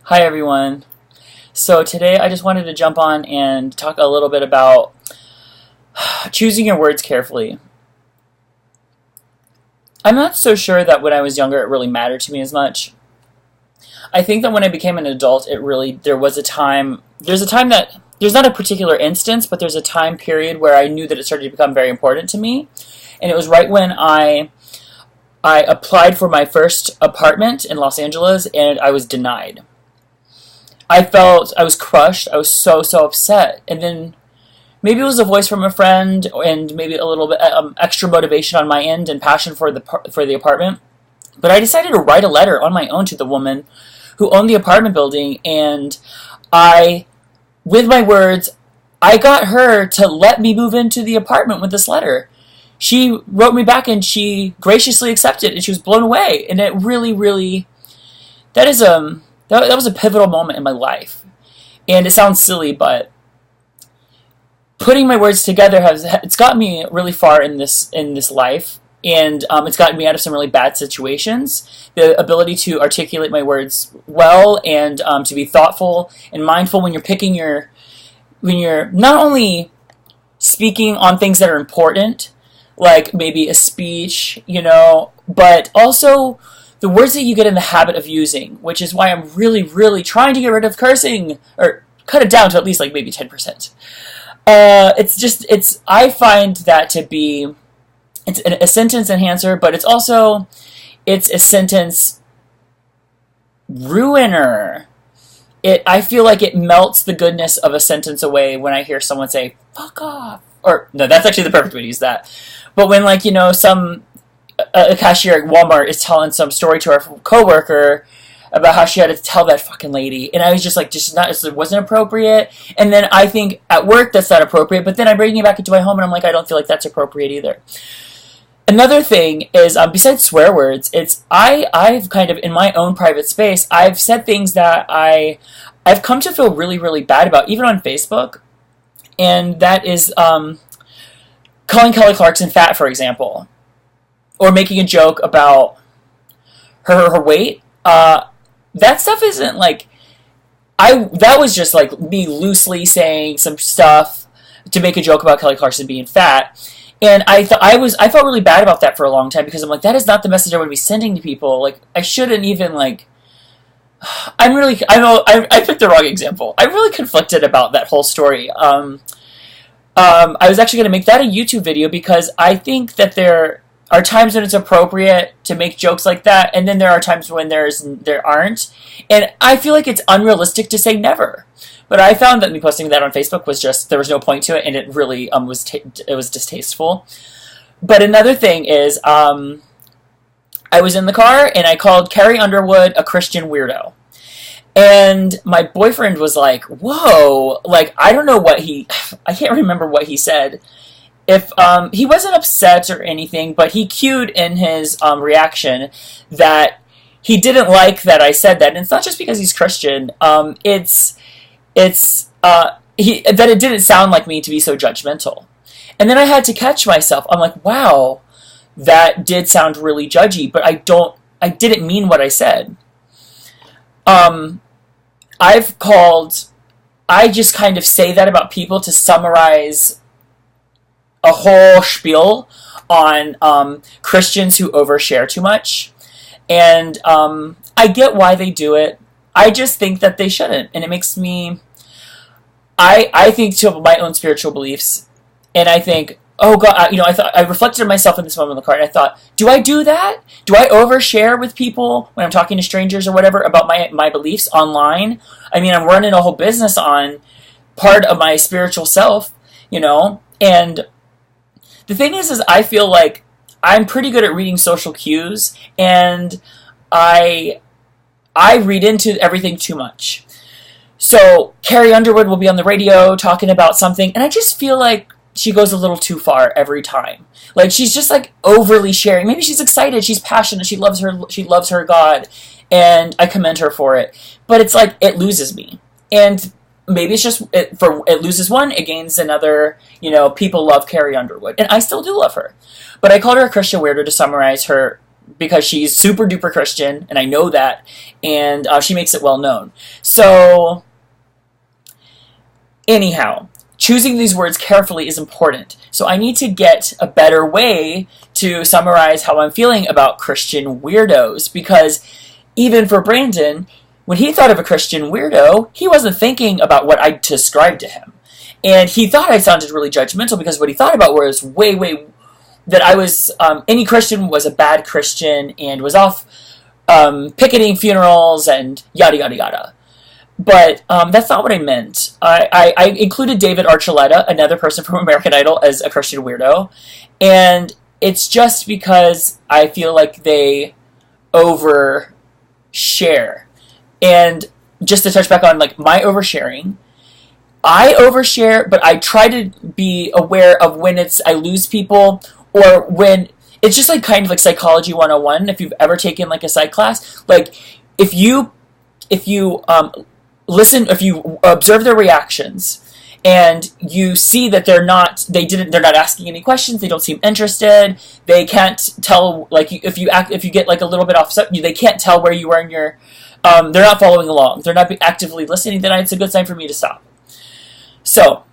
Hi everyone. So today I just wanted to jump on and talk a little bit about choosing your words carefully. I'm not so sure that when I was younger it really mattered to me as much. I think that when I became an adult there's a time that there's not a particular instance, but there's a time period where I knew that it started to become very important to me. And it was right when I applied for my first apartment in Los Angeles and I was denied. I was crushed. I was so upset. And then maybe it was a voice from a friend and maybe a little bit extra motivation on my end and passion for the apartment. But I decided to write a letter on my own to the woman who owned the apartment building, and with my words, I got her to let me move into the apartment with this letter. She wrote me back and she graciously accepted, and she was blown away. And it really, that was a pivotal moment in my life. And it sounds silly, but putting my words together it's gotten me really far in this life, and it's gotten me out of some really bad situations. The ability to articulate my words well and to be thoughtful and mindful when you're not only speaking on things that are important, like maybe a speech, but also the words that you get in the habit of using, which is why I'm really trying to get rid of cursing, or cut it down to at least like maybe 10%. I find that to be, it's a sentence enhancer, but it's a sentence ruiner. I feel like it melts the goodness of a sentence away when I hear someone say, fuck off. Or, no, that's actually the perfect way to use that. But when, a cashier at Walmart is telling some story to her coworker about how she had to tell that fucking lady, and I was just like, it wasn't appropriate. And then I think at work that's not appropriate, but then I bring it back into my home and I'm like, I don't feel like that's appropriate either. Another thing is, besides swear words, I've kind of, in my own private space, I've said things that I've come to feel really bad about, even on Facebook. And that is calling Kelly Clarkson fat, for example, or making a joke about her weight. That stuff isn't that was just like me loosely saying some stuff to make a joke about Kelly Clarkson being fat. And I felt really bad about that for a long time, because I'm like, that is not the message I would be sending to people. Like, I shouldn't even I know I picked the wrong example. I'm really conflicted about that whole story. I was actually going to make that a YouTube video, because I think that there are times when it's appropriate to make jokes like that, and then there are times when there aren't. And I feel like it's unrealistic to say never. But I found that me posting that on Facebook there was no point to it, and it really it was distasteful. But another thing is, I was in the car and I called Carrie Underwood a Christian weirdo. And my boyfriend was like, whoa, I don't know I can't remember what he said. If he wasn't upset or anything, but he cued in his reaction that he didn't like that I said that. And it's not just because he's Christian. That it didn't sound like me to be so judgmental. And then I had to catch myself. I'm like, wow, that did sound really judgy, but I didn't mean what I said. I just kind of say that about people to summarize a whole spiel on Christians who overshare too much. And I get why they do it. I just think that they shouldn't. And it makes me, I think to my own spiritual beliefs, and I think, oh God, I reflected on myself in this moment in the car, and I thought, do I do that? Do I overshare with people when I'm talking to strangers or whatever about my beliefs online? I mean, I'm running a whole business on part of my spiritual self, and the thing is I feel like I'm pretty good at reading social cues, and I read into everything too much. So Carrie Underwood will be on the radio talking about something, and I just feel like she goes a little too far every time. She's just overly sharing. Maybe she's excited, she's passionate, she loves her God, and I commend her for it. But it's it loses me. And maybe it's just it loses one, it gains another. People love Carrie Underwood, and I still do love her. But I called her a Christian weirdo to summarize her because she's super duper Christian, and I know that, and she makes it well known. So, anyhow, choosing these words carefully is important. So I need to get a better way to summarize how I'm feeling about Christian weirdos, because even for Brandon, when he thought of a Christian weirdo, he wasn't thinking about what I described to him. And he thought I sounded really judgmental because what he thought about was way, that I was, any Christian was a bad Christian and was off picketing funerals and yada, yada, yada. But that's not what I meant. I included David Archuleta, another person from American Idol, as a Christian weirdo. And it's just because I feel like they overshare. And just to touch back on like my oversharing, I overshare, but I try to be aware of when I lose people, or when it's just like kind of like psychology 101. If you've ever taken like a psych class, like if you listen, if you observe their reactions and you see that they're not asking any questions, they don't seem interested, they can't tell, like if you get like a little bit off, they can't tell where you are in your, they're not following along, they're not actively listening, then it's a good sign for me to stop. So,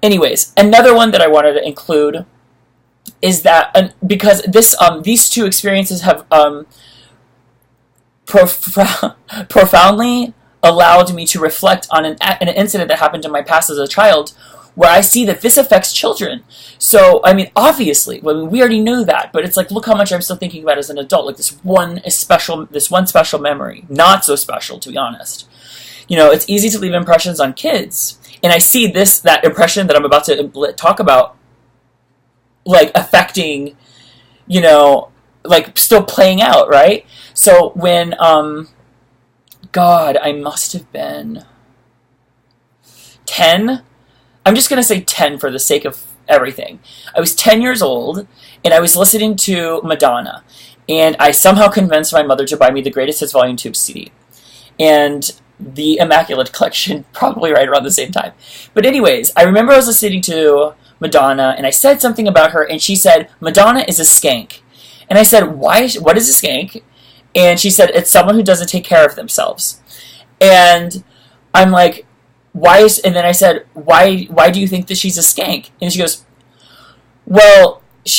anyways, another one that I wanted to include is that, because these two experiences have profoundly allowed me to reflect on an incident that happened in my past as a child, where I see that this affects children. So, I mean, obviously, we already knew that, but it's like, look how much I'm still thinking about as an adult. Like this one special memory, not so special, to be honest. You know, it's easy to leave impressions on kids, and I see that impression that I'm about to talk about, like affecting, you know, like still playing out, right? So when God, I must have been 10. I'm just going to say 10 for the sake of everything. I was 10 years old, and I was listening to Madonna, and I somehow convinced my mother to buy me the Greatest Hits Volume 2 CD. And the Immaculate Collection, probably right around the same time. But anyways, I remember I was listening to Madonna, and I said something about her, and she said, Madonna is a skank. And I said, what is a skank? And she said, it's someone who doesn't take care of themselves. And I'm like, and then I said, why do you think that she's a skank? And she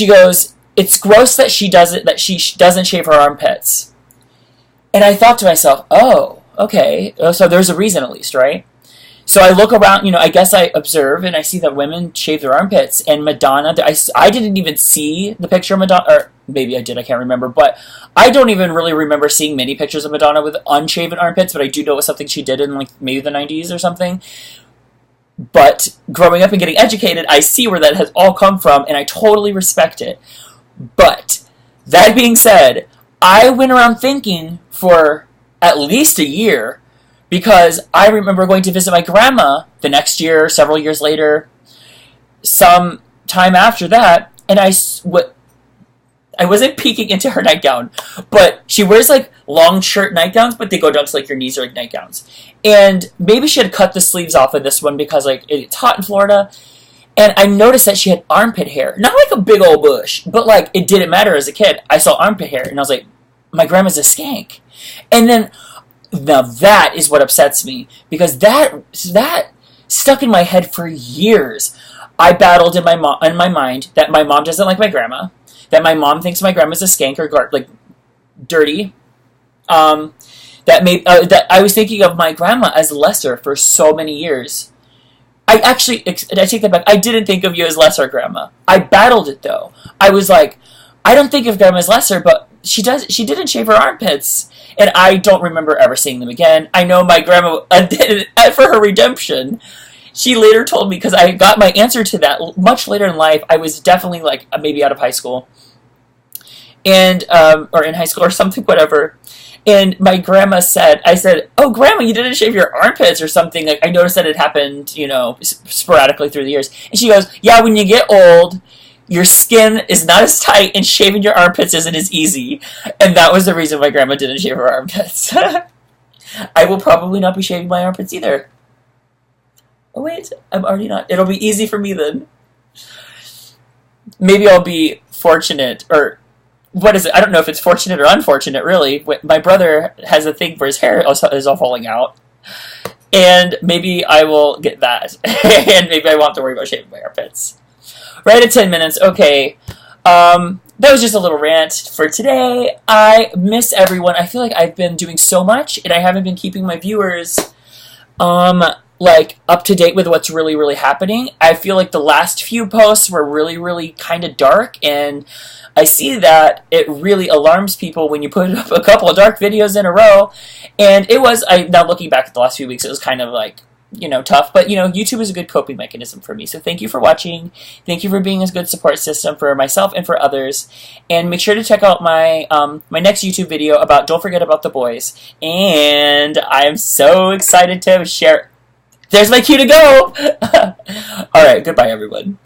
goes, it's gross that she doesn't shave her armpits. And I thought to myself, oh, okay, so there's a reason at least, right? So I look around, you know, I guess I observe and I see that women shave their armpits, and Madonna, I didn't even see the picture of Madonna, or maybe I did, I can't remember, but I don't even really remember seeing many pictures of Madonna with unshaven armpits, but I do know it was something she did in like maybe the 90s or something. But growing up and getting educated, I see where that has all come from, and I totally respect it. But that being said, I went around thinking for at least a year, because I remember going to visit my grandma the next year, several years later, some time after that, and I wasn't peeking into her nightgown, but she wears like long shirt nightgowns, but they go down to like your knees, or like nightgowns. And maybe she had cut the sleeves off of this one because like it's hot in Florida. And I noticed that she had armpit hair. Not like a big old bush, but like it didn't matter as a kid. I saw armpit hair and I was like, my grandma's a skank. And then, now that is what upsets me, because that stuck in my head for years. I battled in my mind that my mom doesn't like my grandma, that my mom thinks my grandma's a skank or like dirty. That I was thinking of my grandma as lesser for so many years. I take that back. I didn't think of you as lesser, Grandma. I battled it though. I was like, I don't think of Grandma as lesser, but she didn't shave her armpits. And I don't remember ever seeing them again. I know my grandma did it for her redemption. She later told me, because I got my answer to that much later in life. I was definitely like maybe out of high school, and or in high school or something, whatever. And my grandma said, I said, "Oh, Grandma, you didn't shave your armpits or something." Like I noticed that it happened, you know, sporadically through the years. And she goes, "Yeah, when you get old, your skin is not as tight, and shaving your armpits isn't as easy." And that was the reason my grandma didn't shave her armpits. I will probably not be shaving my armpits either. Oh wait, I'm already not. It'll be easy for me then. Maybe I'll be fortunate, or what is it? I don't know if it's fortunate or unfortunate, really. My brother has a thing for his hair is all falling out. And maybe I will get that. And maybe I won't have to worry about shaving my armpits. Right at 10 minutes. Okay. That was just a little rant for today. I miss everyone. I feel like I've been doing so much, and I haven't been keeping my viewers, like, up to date with what's really, really happening. I feel like the last few posts were really, really kind of dark, and I see that it really alarms people when you put up a couple of dark videos in a row. And it was, now looking back at the last few weeks, it was kind of like, you know, tough. But, you know, YouTube is a good coping mechanism for me. So thank you for watching. Thank you for being a good support system for myself and for others. And make sure to check out my my next YouTube video about Don't Forget About the Boys. And I'm so excited to share. There's my cue to go. All right, goodbye, everyone.